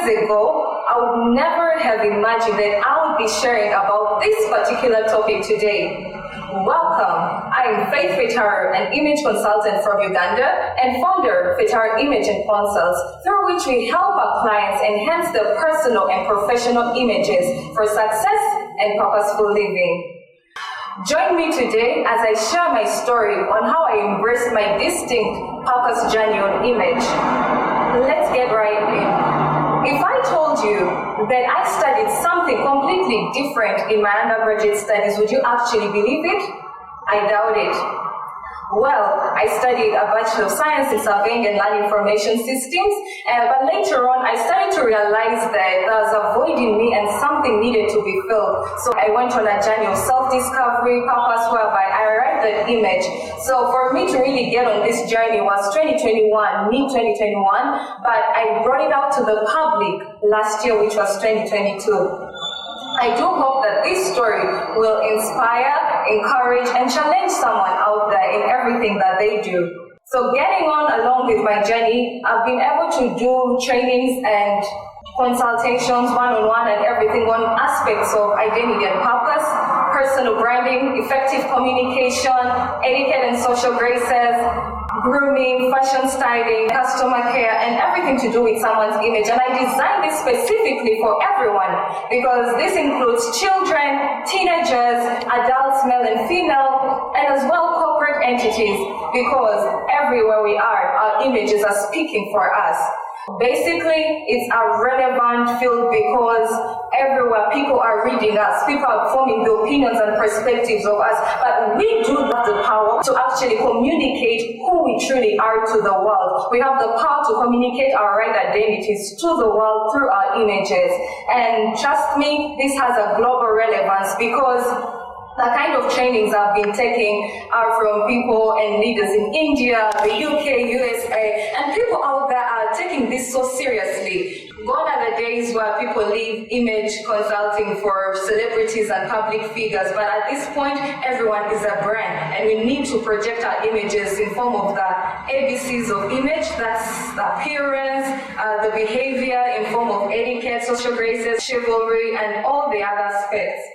years ago, I would never have imagined that I would be sharing about this particular topic today. Welcome, I am Faith Fetaru, an image consultant from Uganda and founder of Fetaru Image and Consults, through which we help our clients enhance their personal and professional images for success and purposeful living. Join me today as I share my story on how I embraced my distinct purpose journey on image. Let's get right in. If I told you that I studied something completely different in my undergraduate studies, would you actually believe it? I doubt it. Well, I studied a Bachelor of Science in Surveying and Land Information Systems, but later on I started to realize that there was a void in me and something needed to be filled. So I went on a journey of self-discovery, purpose, whereby I arrived at image. So for me to really get on this journey was 2021, mid-2021, but I brought it out to the public last year, which was 2022. I do hope that this story will inspire, encourage, and challenge someone out there in everything that they do. So getting on along with my journey, I've been able to do trainings and consultations one-on-one and everything on aspects of identity and purpose, personal branding, effective communication, etiquette and social graces, grooming, fashion styling, customer care, and everything to do with someone's image. And I designed this specifically for everyone because this includes children, teenagers, adults, male and female, and as well corporate entities, because everywhere we are, our images are speaking for us. Basically, it's a relevant field because everywhere people are reading us, people are forming the opinions and perspectives of us, but we do have the power to actually communicate who we truly are to the world. We have the power to communicate our right identities to the world through our images. And trust me, this has a global relevance because the kind of trainings I've been taking are from people and leaders in India, the UK, USA, and people out there are taking this so seriously. Gone are the days where people leave image consulting for celebrities and public figures, but at this point, everyone is a brand, and we need to project our images in form of the ABCs of image, that's the appearance, the behavior in form of etiquette, social graces, chivalry, and all the other aspects.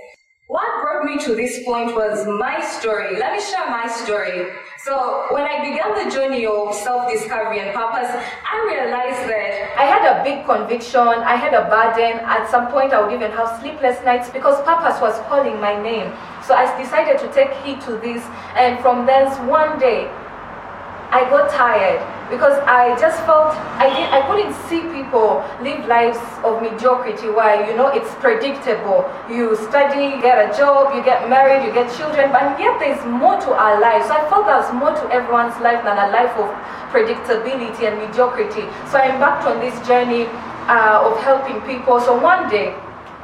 What brought me to this point was my story. Let me share my story. So when I began the journey of self-discovery and purpose, I realized that I had a big conviction, I had a burden. At some point I would even have sleepless nights because purpose was calling my name. So I decided to take heed to this, and from thence one day I got tired because I just felt I couldn't see people live lives of mediocrity where, it's predictable. You study, you get a job, you get married, you get children, but yet there's more to our lives. So I felt there's more to everyone's life than a life of predictability and mediocrity. So I embarked on this journey of helping people. So one day,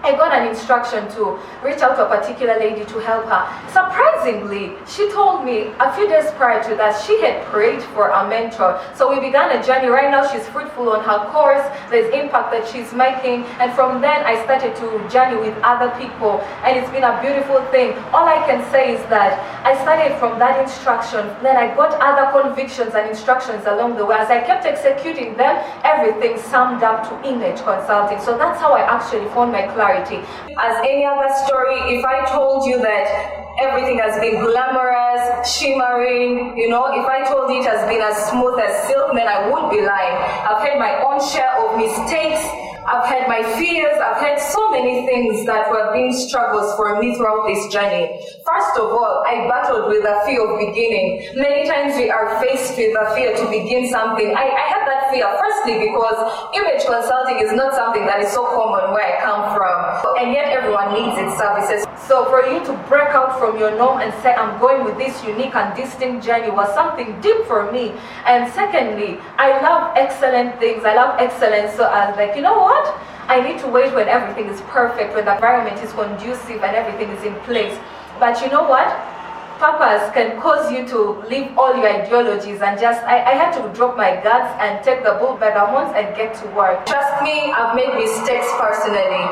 I got an instruction to reach out to a particular lady to help her. Surprisingly, she told me a few days prior to that she had prayed for a mentor. So we began a journey. Right now she's fruitful on her course. There's impact that she's making. And from then I started to journey with other people. And it's been a beautiful thing. All I can say is that I started from that instruction. Then I got other convictions and instructions along the way. As I kept executing them, everything summed up to image consulting. So that's how I actually found my clarity. As any other story, if I told you that everything has been glamorous, shimmering, if I told you it has been as smooth as silk, then I would be lying. I've had my own share of mistakes, I've had my fears, I've had so many things that have been struggles for me throughout this journey. First of all, I battled with the fear of beginning. Many times we are faced with the fear to begin something. I had that fear, firstly, because image consulting is not something that is so common where I come from, and yet everyone needs its services. So for you to break out from your norm and say, I'm going with this unique and distinct journey was something deep for me. And secondly, I love excellent things. I love excellence. So I was like, you know what? I need to wait when everything is perfect, when the environment is conducive and everything is in place. But you know what? Purpose can cause you to leave all your ideologies and I had to drop my guts and take the bull by the horns and get to work. Trust me, I've made mistakes personally.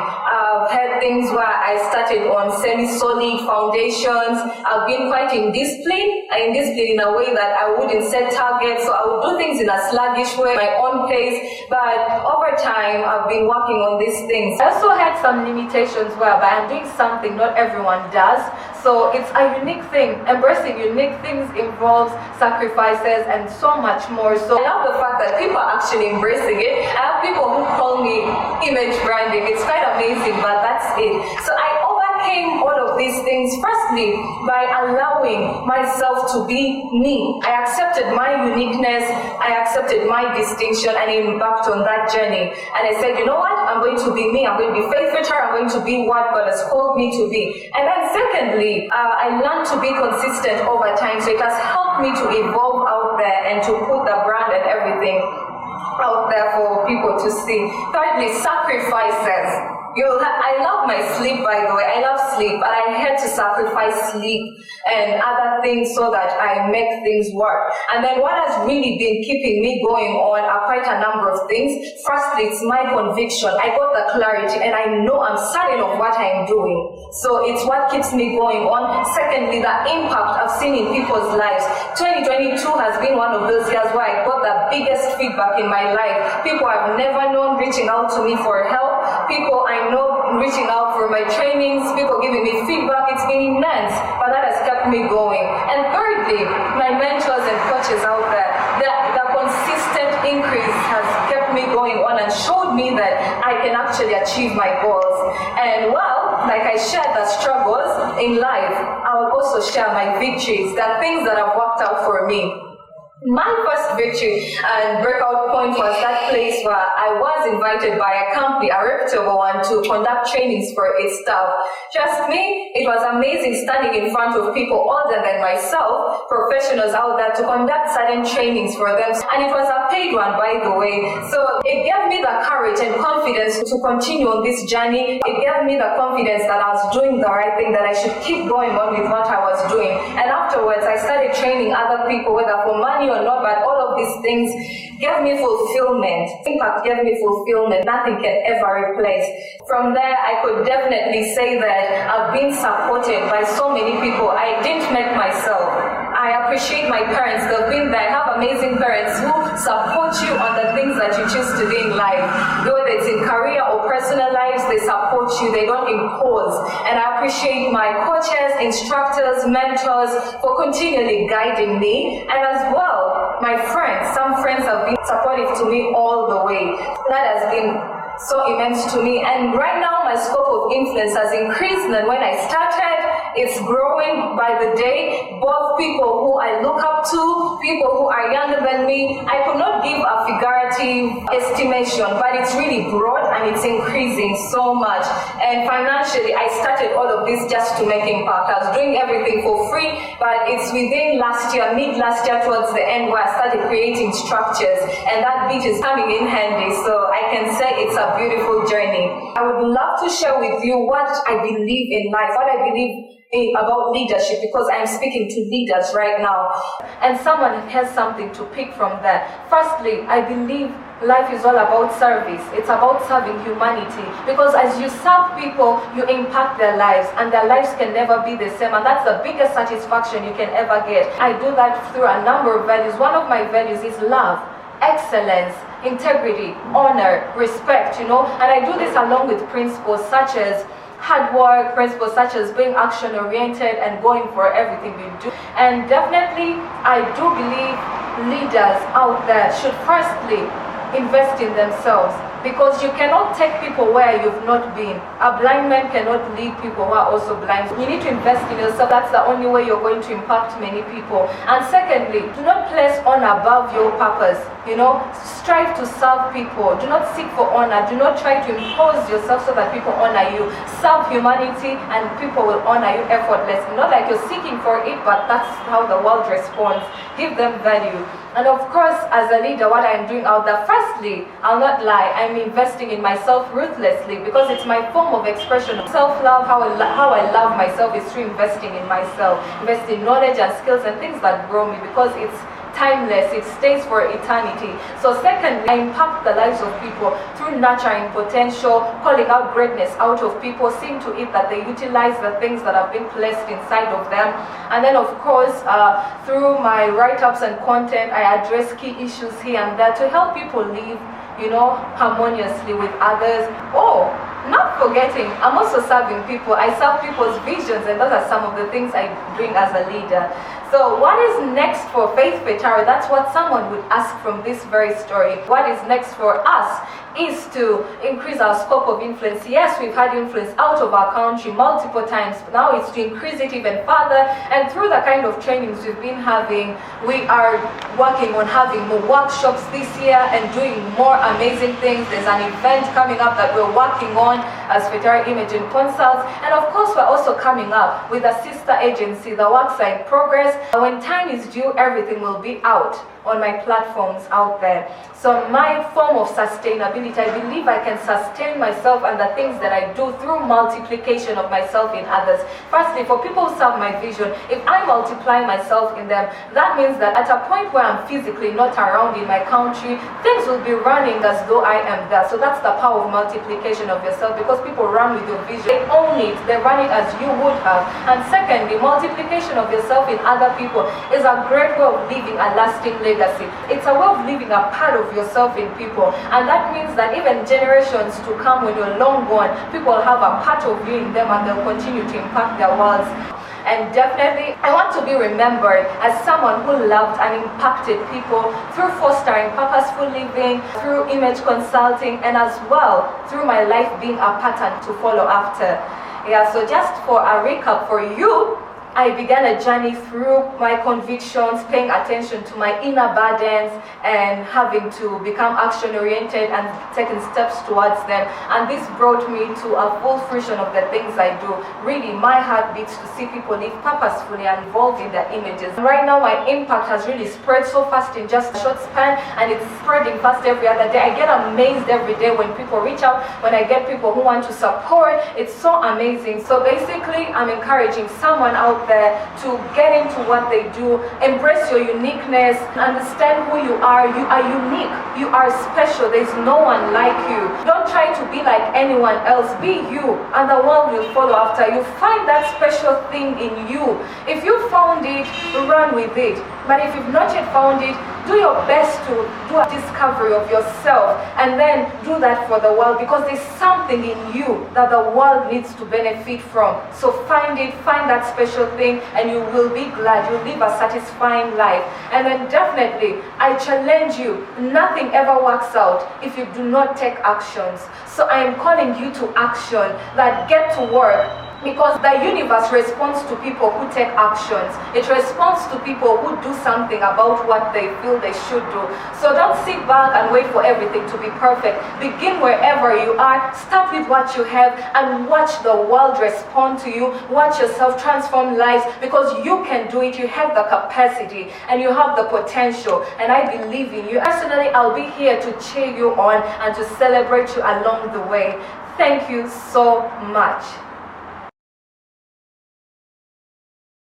I've had things where I started on semi-solid foundations. I've been quite indisciplined in a way that I wouldn't set targets, so I would do things in a sluggish way, my own pace. But over time, I've been working on these things. I also had some limitations whereby I'm doing something not everyone does. So it's a unique thing. Embracing unique things involves sacrifices and so much more. So I love the fact that people are actually embracing it. I have people who call me image branding. It's quite amazing, but that's it. So I overcame all of these things firstly by allowing myself to be me. I accepted my uniqueness, I accepted my distinction, and embarked on that journey. And I said, you know what? I'm going to be me. I'm going to be Faith Fetaru. I'm going to be what God has called me to be. And then secondly, I learned to be consistent over time. So it has helped me to evolve out there and to put the brand and everything out there for people to see. Thirdly, sacrifices. I love my sleep, by the way. I love sleep, but I had to sacrifice sleep and other things so that I make things work. And then what has really been keeping me going on are quite a number of things. Firstly, it's my conviction. I got the clarity and I know I'm certain of what I'm doing. So it's what keeps me going on. Secondly, the impact I've seen in people's lives. 2022 has been one of those years where I got the biggest feedback in my life. People I've never known reaching out to me for help. People I know reaching out for my trainings, people giving me feedback. It's been immense, but that has kept me going. And thirdly, my mentors and coaches out there, the consistent increase has kept me going on and showed me that I can actually achieve my goals. And well, like I shared the struggles in life, I will also share my victories, the things that have worked out for me. My first victory and breakout point was that place where I was invited by a company, a reputable one, to conduct trainings for its staff. Trust me, it was amazing standing in front of people older than myself, professionals out there, to conduct certain trainings for them. And it was a paid one, by the way. So it gave me the courage and confidence to continue on this journey. It gave me the confidence that I was doing the right thing, that I should keep going on with what I was doing. And afterwards, I started training other people, whether for money or not, but all of these things gave me fulfillment. Impact gave me fulfillment. Nothing can ever replace. From there, I could definitely say that I've been supported by so many people I didn't make myself. I appreciate my parents. They've been there. I have amazing parents who support you on the things that you choose to do in life. Whether it's in career or personal lives, they support you. They don't impose. And I appreciate my coaches, instructors, mentors for continually guiding me. And as well, my friends. Some friends have been supportive to me all the way. That has been so immense to me. And right now, my scope of influence has increased than when I started. It's growing by the day. Both people who I look up to, people who are younger than me. I could not give a figurative estimation, but it's really broad and it's increasing so much. And financially, I started all of this just to make impact. I was doing everything for free, but it's within last year, mid last year towards the end, where I started creating structures, and that bit is coming in handy. So I can say it's a beautiful journey. I would love to share with you what I believe in life, what I believe about leadership, because I'm speaking to leaders right now, and someone has something to pick from there. Firstly, I believe life is all about service. It's about serving humanity, because as you serve people, you impact their lives, and their lives can never be the same, and that's the biggest satisfaction you can ever get. I do that through a number of values. One of my values is love, excellence, integrity, honor, respect, and I do this along with principles such as hard work, principles such as being action-oriented and going for everything you do. And definitely, I do believe leaders out there should firstly invest in themselves, because you cannot take people where you've not been. A blind man cannot lead people who are also blind. You need to invest in yourself. That's the only way you're going to impact many people. And secondly, do not place honor above your purpose. Strive to serve people. Do not seek for honor. Do not try to impose yourself so that people honor you. Serve humanity and people will honor you effortlessly. Not like you're seeking for it, but that's how the world responds. Give them value. And of course, as a leader, what I'm doing out there, firstly, I'll not lie, I'm investing in myself ruthlessly, because it's my form of expression of self-love. How I love myself is through investing in myself. Invest in knowledge and skills and things that grow me, because it's timeless, it stays for eternity. So secondly, I impact the lives of people through nurturing potential, calling out greatness out of people, seeing to it that they utilize the things that have been placed inside of them. And then of course, through my write-ups and content, I address key issues here and there to help people live, harmoniously with others. Oh, not forgetting, I'm also serving people. I serve people's visions, and those are some of the things I bring as a leader. So what is next for Faith Fetaru? That's what someone would ask from this very story. What is next for us is to increase our scope of influence. Yes, we've had influence out of our country multiple times, but now it's to increase it even further. And through the kind of trainings we've been having, we are working on having more workshops this year and doing more amazing things. There's an event coming up that we're working on as Fetaru Imaging Consults. And of course, we're also coming up with a sister agency, the Works Are in Progress. When time is due, everything will be out on my platforms out there. So my form of sustainability, I believe I can sustain myself and the things that I do through multiplication of myself in others. Firstly, for people who serve my vision, if I multiply myself in them, that means that at a point where I'm physically not around in my country, things will be running as though I am there. So that's the power of multiplication of yourself, because people run with your vision. They own it, they run it as you would have. And secondly, multiplication of yourself in other people is a great way of living a lasting legacy. It's a way of living a part of yourself in people, and that means that even generations to come, when you're long gone, people have a part of you in them, and they'll continue to impact their worlds. And definitely, I want to be remembered as someone who loved and impacted people through fostering purposeful living, through image consulting, and as well through my life being a pattern to follow after. Yeah, so just for a recap for you, I began a journey through my convictions, paying attention to my inner burdens and having to become action-oriented and taking steps towards them. And this brought me to a full fruition of the things I do. Really, my heart beats to see people live purposefully and evolve in their images. And right now, my impact has really spread so fast in just a short span, and it's spreading fast every other day. I get amazed every day when people reach out, when I get people who want to support. It's so amazing. So basically, I'm encouraging someone out there to get into what they do, embrace your uniqueness, understand who you are. You are unique, you are special, there's no one like you. Don't try to be like anyone else, be you, and the world will follow after you. Find that special thing in you. If you found it, run with it. But if you've not yet found it, do your best to do a discovery of yourself, and then do that for the world, because there's something in you that the world needs to benefit from. So find it, find that special thing, and you will be glad. You'll live a satisfying life. And then definitely, I challenge you, nothing ever works out if you do not take actions. So I am calling you to action, that get to work. Because the universe responds to people who take actions. It responds to people who do something about what they feel they should do. So don't sit back and wait for everything to be perfect. Begin wherever you are. Start with what you have and watch the world respond to you. Watch yourself transform lives, because you can do it. You have the capacity and you have the potential. And I believe in you. Personally, I'll be here to cheer you on and to celebrate you along the way. Thank you so much.